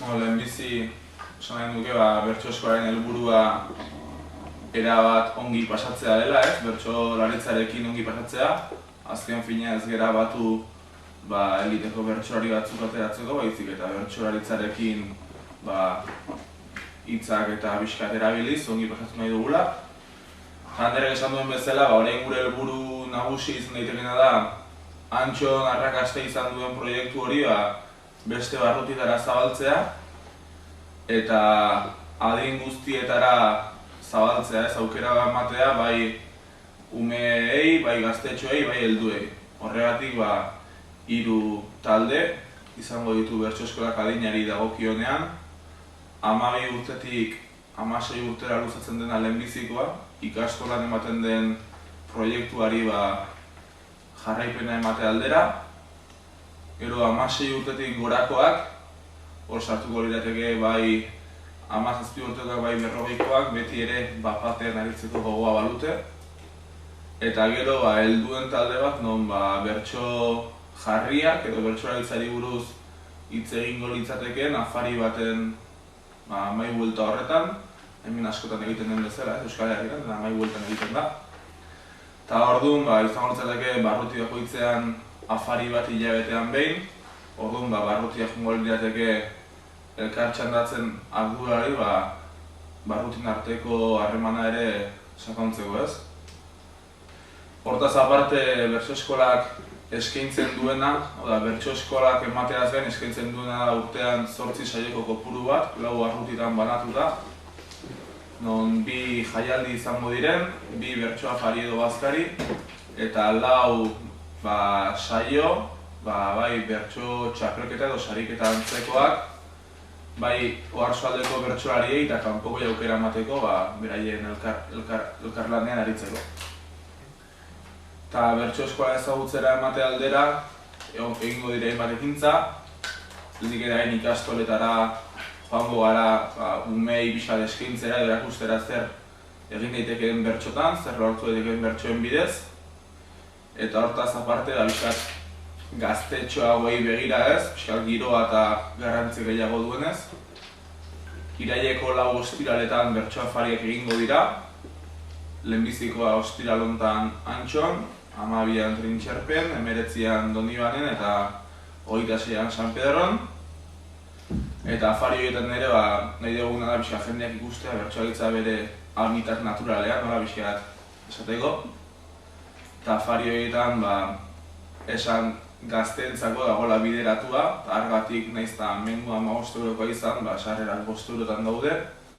Lehenbizi, esan nahi nuke, bertso eskolaren helburua erabat ongi pasatzea dela, bertsolaritzarekin ongi pasatzea. Azken finean ez gera batu eliteko bertsolari batzuk ateratzeko, baizik eta bertsolaritzarekin hitzak eta pixkat erabiliz ongi pasatu nahi dugula. Janderek esan duen bezala, orain gure helburu nagusi izan daitekena da Antxon arrakasta izan duen proiektu hori beste barrutietara zabaltzea eta adin guztietara zabaltzea, ez aukera ematea bai umeei, bai gaztetxoei, bai helduei. Horregatik 3 talde izango ditu bertso eskolak adinari dagokionean. 12 urtetik 16 urtera luzatzen dena lehenbizikoa, ikastolan ematen den proiektuari jarraipena emate aldera. Gero 16 urtetik gorakoak, hor sartuko lirateke bai 17 urtekoak bai 40koak, beti ere batean aritzeko gogoa balute. Eta gero helduen talde bat non bertso jarriak edo bertsolaritzari buruz hitz egingo litzatekeen afari baten mahai buelta horretan, hemen askotan egiten den bezala, Euskal Herrian, mahai bueltan egiten da. Eta orduan izango litzateke barruti bakoitzean afari bat hilabetean behin, orduan barrutia joango lirateke elkar txandatzen ardurari barrutin arteko harremana ere sakontzeko, ez? Hortaz aparte, bertso eskolak eskaintzen duena, bertso eskolak emateaz gain eskaintzen duena urtean 8 saioko kopuru bat, 4 barrutitan banatuta. Non 2 jaialdi izango diren, 2 bertso afari edo bazkari, eta 4 saio, bai bertso txapelketa edo sariketa antzekoak, bai oarsoaldeko bertsolariei eta kanpoko aukera emateko beraien elkarlanean aritzeko. Eta bertso eskola ezagutzera emate aldera, egingo dira hainbat ekintza, lehenik ere ikastoletara joango gara umei pixkat eskaintzera edo erakustera zer egin daitekeen bertsotan, zer lortu daitekeen bertsoen bidez. Eta hortaz aparte pixkat gaztetxo hauei begira ez, pixkat giroa eta garrantzi gehiago duenez. Iraileko 4 ostiraletan bertso afariak egingo dira, lehenbizikoa ostiral hontan Antxon, 12an Trintxerpen, 19an Dondibanen eta 26an San Pedron. Eta afari horietan ere nahi duguna da pixka jendeak ikustea bertsolaritza bere hábitat naturalean, nola pixkat esateko. Eta afari horietan esan gazteentzako dagoela bideratua, eta argatik nahiz eta mendua 15 eurokoa izan, sarrerak 5 eurotan daude.